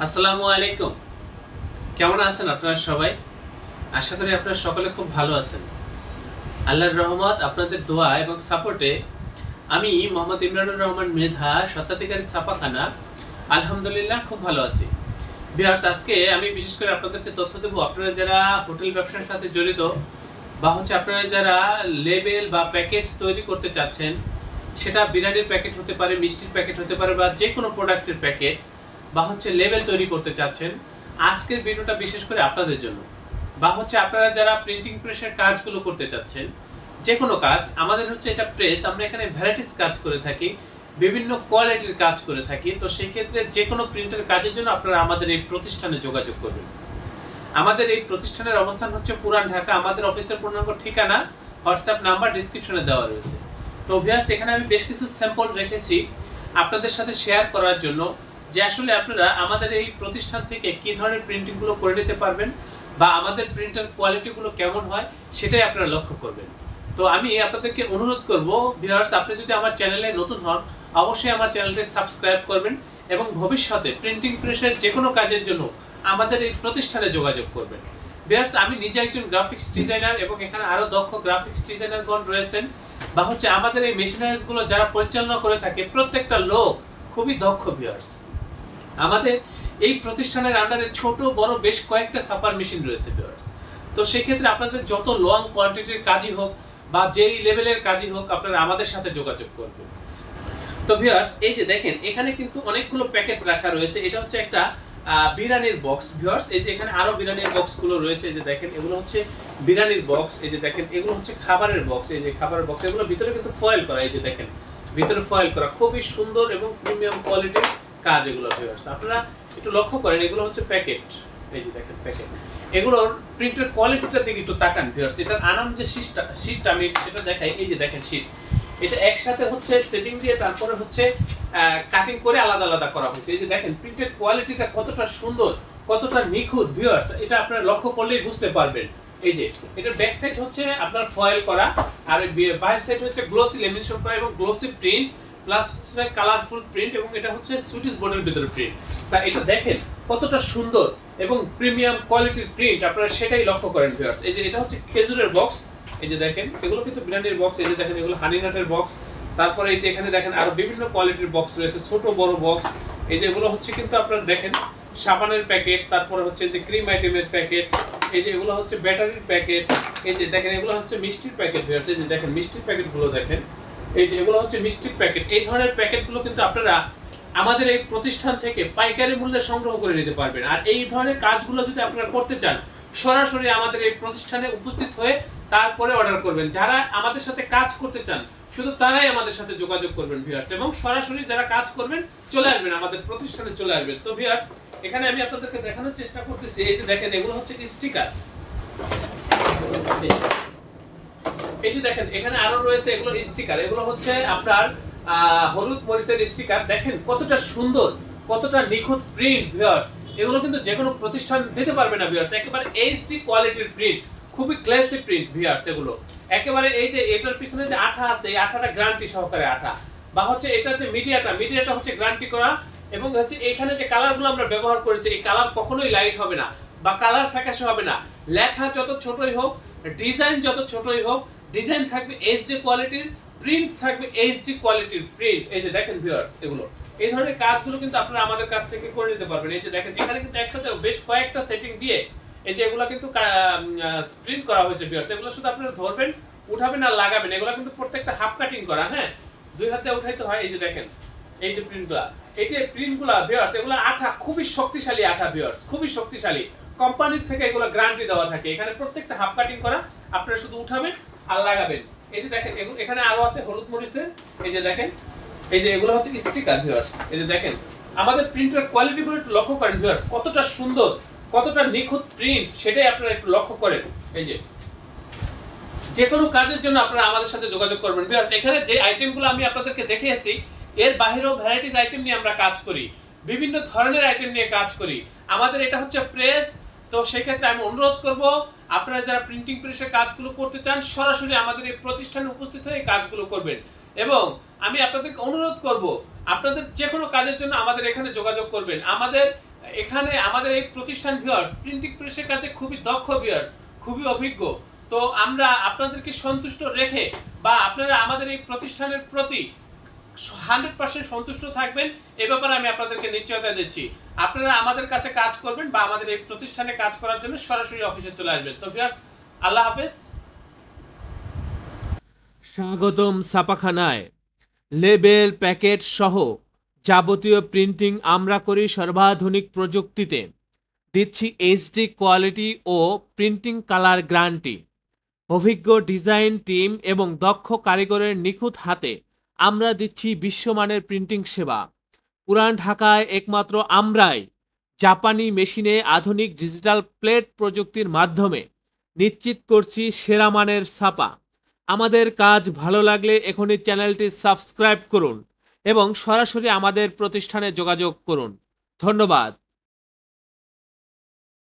আসসালামু আলাইকুম। কেমন আছেন আপনারা সবাই? আশা করি আপনারা সকলে খুব ভালো আছেন। আল্লাহর রহমত, আপনাদের দোয়া এবং সাপোর্টে আমি মোহাম্মদ ইমরানুর রহমান মৃধা, স্বত্বাধিকারী ছাপাখানা, আলহামদুলিল্লাহ খুব ভালো আছি। ভিউয়ার্স, আজকে আমি বিশেষ করে আপনাদেরকে তথ্য দেব, আপনারা যারা হোটেল ব্যবসার সাথে জড়িত বা আপনারা যারা লেবেল বা প্যাকেট তৈরি করতে চাচ্ছেন, সেটা বিরিয়ানির প্যাকেট হতে পারে, মিষ্টির প্যাকেট হতে পারে, বা যে কোনো প্রোডাক্টের প্যাকেট বা লেবেল তৈরি করতে চাচ্ছেন, আজকের ভিডিওটা বিশেষ করে আপনাদের জন্য। বা আপনারা যারা প্রিন্টিং প্রেসের কাজগুলো করতে চাচ্ছেন, যে কোনো কাজ, আমাদের এটা প্রেস, আমরা এখানে ভ্যারাইটিস কাজ করে থাকি, বিভিন্ন কোয়ালিটির কাজ করে থাকি। তো সেই ক্ষেত্রে যে কোনো প্রিন্টের কাজের জন্য আপনারা আমাদের এই প্রতিষ্ঠানে যোগাযোগ করবেন। আমাদের এই প্রতিষ্ঠানের অবস্থান পুরান ঢাকা। আমাদের অফিসের পূর্ণাঙ্গ ঠিকানা, হোয়াটসঅ্যাপ নাম্বার ডিসক্রিপশনে দেওয়া রয়েছে। তো ভিউয়ার্স, এখানে আমি বেশ কিছু স্যাম্পল রেখেছি আপনাদের সাথে শেয়ার করার জন্য, যে আসলে আপনারা আমাদের এই প্রতিষ্ঠান থেকে কি ধরনের প্রিন্টিংগুলো করে নিতে পারবেন বা আমাদের প্রিন্টের কোয়ালিটিগুলো কেমন হয় সেটাই আপনারা লক্ষ্য করবেন। তো আমি আপনাদেরকে অনুরোধ করব, ভিউয়ার্স, আপনি যদি আমার চ্যানেলে নতুন হন, অবশ্যই আমার চ্যানেলটি সাবস্ক্রাইব করবেন এবং ভবিষ্যতে প্রিন্টিং প্রেসের যে কোনো কাজের জন্য আমাদের এই প্রতিষ্ঠানে যোগাযোগ করবেন। ভিউয়ার্স, আমি নিজে একজন গ্রাফিক্স ডিজাইনার এবং এখানে আরো দক্ষ গ্রাফিক্স ডিজাইনারগণ রয়েছেন, বা আমাদের এই মেশিনারিজগুলো যারা পরিচালনা করে থাকে, প্রত্যেকটা লোক খুবই দক্ষ। ভিউয়ার্স, আমাদের এই প্রতিষ্ঠানের আন্ডারে ছোট বড় বেশ কয়েকটা সাপার মেশিন রয়েছে। ভিউয়ার্স, তো সেই ক্ষেত্রে আপনাদের যত লং কোয়ান্টিটির কাজই হোক বা যেই লেভেলের কাজই হোক, আপনারা আমাদের সাথে যোগাযোগ করবেন। তো ভিউয়ার্স, এই যে দেখেন, এখানে কিন্তু অনেকগুলো প্যাকেট রাখা রয়েছে। এটা একটা বিরিয়ানির বক্স। ভিউয়ার্স, এই যে এখানে আরো বিরিয়ানির বক্সগুলো রয়েছে। এই যে দেখেন, এগুলো বিরিয়ানির বক্স। এই যে দেখেন, এগুলো খাবারের বক্স। এই যে খাবারের বক্স, এগুলো ভিতরে কিন্তু ফয়েল করা। এই যে দেখেন, ভিতরে ফয়েল করা, খুবই সুন্দর এবং প্রিমিয়াম কোয়ালিটির কাজ এগুলো। ভিউয়ার্স, আপনারা একটু লক্ষ্য করেন, এগুলো প্যাকেট। এই যে দেখেন প্যাকেট, এগুলোর প্রিন্টের কোয়ালিটিটার দিকে একটু তাকান। ভিউয়ার্স, এটার আনাম যে শীটটা আমি সেটা দেখাই। এই যে দেখেন শীট, এটা একসাথে সেটিং দিয়ে তারপরে কাটিং করে আলাদা আলাদা করা হয়েছে। এই যে দেখেন প্রিন্টের কোয়ালিটিটা কতটা সুন্দর, কতটা নিখুঁত। ভিউয়ার্স, এটা আপনারা লক্ষ্য করলেই বুঝতে পারবেন। এই যে এটা ব্যাক সাইড আপনার ফয়েল করা, আর বাইরের সাইড গ্লোসি লেমিনেশন করা এবং glossy print plus colourful print, এবং এটা সুইটিশ বোর্ডের ভিতরে প্রিন্ট। তা এটা দেখেন কতটা সুন্দর এবং প্রিমিয়াম কোয়ালিটির প্রিন্ট, আপনারা সেটাই লক্ষ্য করেন। ভিউয়ার্স, এই যে এটা খেজুরের বক্স। এই যে দেখেন, এগুলো কিন্তু বিরিয়ানির বক্স। এই যে দেখেন, এগুলো হানি নাটের বক্স। তারপরে এই যে এখানে দেখেন আরো বিভিন্ন কোয়ালিটির বক্স রয়েছে, ছোট বড় বক্স। এই যে এগুলো কিন্তু আপনারা দেখেন সাবানের প্যাকেট, তারপরে যে ক্রিম আইটেমের প্যাকেট। এই যে এগুলো ব্যাটারির প্যাকেট। এই যে দেখেন, এগুলো মিষ্টির প্যাকেট। ভিউয়ার্স, এই যে দেখেন মিষ্টির প্যাকেটগুলো দেখেন। এই যে এগুলো মিষ্টির প্যাকেট। এই ধরনের প্যাকেটগুলো কিন্তু আপনারা আমাদের এই প্রতিষ্ঠান থেকে পাইকারি মূল্যে সংগ্রহ করে নিতে পারবেন। আর এই ধরনের কাজগুলো যদি আপনারা করতে চান, সরাসরি আমাদের এই প্রতিষ্ঠানে উপস্থিত হয়ে তারপরে অর্ডার করবেন। যারা আমাদের সাথে কাজ করতে চান, শুধু তারাই আমাদের সাথে যোগাযোগ করবেন। ভিউয়ার্স, এবং সরাসরি যারা কাজ করবেন চলে আসবেন, আমাদের প্রতিষ্ঠানে চলে আসবেন। তো ভিউয়ার্স, এখানে আমি আপনাদেরকে দেখানোর চেষ্টা করতেছি। এই যে দেখেন, এগুলো স্টিকার। এই যে দেখেন, এখানে আরো রয়েছে এগুলো স্টিকার। এগুলো আপনার হলুদ মরিচের স্টিকার। দেখেন কতটা সুন্দর, কতটা নিখুঁত প্রিন্ট। ভিউয়ার্স, এগুলো কিন্তু যে কোনো প্রতিষ্ঠান দিতে পারবে না। ভিউয়ার্স, একেবারে এইচডি কোয়ালিটির প্রিন্ট, খুবই ক্লাসি প্রিন্ট। ভিউয়ার্স, এগুলো একেবারে এই যে এটার পিছনে যে আঠা আছে, এই আঠাটা গ্যারান্টি সহকারে আঠা, বা এটা মিডিয়াটা গ্যারান্টি করা। এবং এখানে যে কালারগুলো আমরা ব্যবহার করেছি, এই কালার কখনোই লাইট হবে না বা কালার ফ্যাকাশে হবে না। লেখা যত ছোটই হোক, ডিজাইন যত ছোটই হোক, ডিজাইন থাকবে এইচডি কোয়ালিটির, প্রিন্ট থাকবে এইচডি কোয়ালিটির প্রিন্ট। এই যে দেখেন ভিউয়ার্স, এগুলো এই ধরনের কাজগুলো কিন্তু আপনারা আমাদের কাছ থেকে করে নিতে পারবেন। এই যে দেখেন, এখানে কিন্তু একসাথে বেশ কয়েকটা সেটিং দিয়ে এই যে এগুলো কিন্তু প্রিন্ট করা হয়েছে। ভিউয়ার্স, এগুলো শুধু আপনারা ধরবেন, উঠাবেন আর লাগাবেন। এগুলো কিন্তু প্রত্যেকটা হাফ কাটিং করা, হ্যাঁ, দুই হাতে উঠাইতে হয়। এই যে দেখেন, এই যে প্রিন্টগুলো, এই যে প্রিন্টগুলো ভিউয়ার্স, এগুলো আঠা, খুবই শক্তিশালী আঠা। ভিউয়ার্স, খুবই শক্তিশালী, কোম্পানির থেকে এগুলো গ্যারান্টি দেওয়া থাকে। এখানে প্রত্যেকটা হাফ কাটিং করা, আপনারা শুধু উঠাবেন আর লাগাবেন। এই যে দেখেন, এখানে আরো আছে হলুদ মরিচের। এই যে দেখেন, এই যে এগুলো স্টিকার। ভিউয়ার্স, এই যে দেখেন, আমাদের প্রিন্টের কোয়ালিটিগুলো একটু লক্ষ্য করেন। ভিউয়ার্স, কতটা সুন্দর, কতটা নিখুঁত প্রিন্ট, সেটাই আপনারা একটু লক্ষ্য করেন। এই যে কোনো কাজের জন্য আপনারা আমাদের সাথে যোগাযোগ করবেন। ভিউয়ার্স, এখানে যে আইটেমগুলো আমি আপনাদেরকে দেখিয়েছি, এর বাইরেও ভ্যারাইটিস আইটেম নিয়ে আমরা কাজ করি, বিভিন্ন ধরনের আইটেম নিয়ে কাজ করি। আমাদের এটা প্রেস। তো সেই ক্ষেত্রে আমি অনুরোধ করব, আপনারা যারা প্রিন্টিং প্রেসের কাজগুলো করতে চান, সরাসরি আমাদের এই প্রতিষ্ঠানে উপস্থিত হয়ে এই কাজগুলো করবেন। এবং আমি আপনাদেরকে অনুরোধ করব, আপনাদের যে কোনো কাজের জন্য আমাদের এখানে যোগাযোগ করবেন। আমাদের এখানে আমাদের এই প্রতিষ্ঠান ভিউয়ার্স প্রিন্টিং প্রেসের কাছে খুবই দক্ষ ভিউয়ার্স, খুবই অভিজ্ঞ। তো আমরা আপনাদেরকে সন্তুষ্ট রেখে বা আপনারা আমাদের এই প্রতিষ্ঠানের প্রতি 100% সন্তুষ্ট থাকবেন, এ ব্যাপারে আমি আপনাদেরকে নিশ্চয়তা দিচ্ছি। আপনারা আমাদের কাছে কাজ করবেন বা আমাদের এই প্রতিষ্ঠানে কাজ করার জন্য সরাসরি অফিসে চলে আসবেন। তো ভিউয়ার্স, আল্লাহ হাফেজ। স্বাগতম ছাপাখানায়। লেবেল, প্যাকেট সহ যাবতীয় প্রিন্টিং আমরা করি সর্বাধুনিক প্রযুক্তিতে। দিচ্ছি এইচডি কোয়ালিটি ও প্রিন্টিং কালার গ্যারান্টি। অভিজ্ঞ ডিজাইন টিম এবং দক্ষ কারিগরের নিখুঁত হাতে আমরা দিচ্ছি বিশ্বমানের প্রিন্টিং সেবা। পুরান ঢাকায় একমাত্র আমরাই জাপানি মেশিনে আধুনিক ডিজিটাল প্লেট প্রযুক্তির মাধ্যমে নিশ্চিত করছি সেরা মানের ছাপা। আমাদের কাজ ভালো লাগলে এখনই চ্যানেলটি সাবস্ক্রাইব করুন এবং সরাসরি আমাদের প্রতিষ্ঠানে যোগাযোগ করুন। ধন্যবাদ।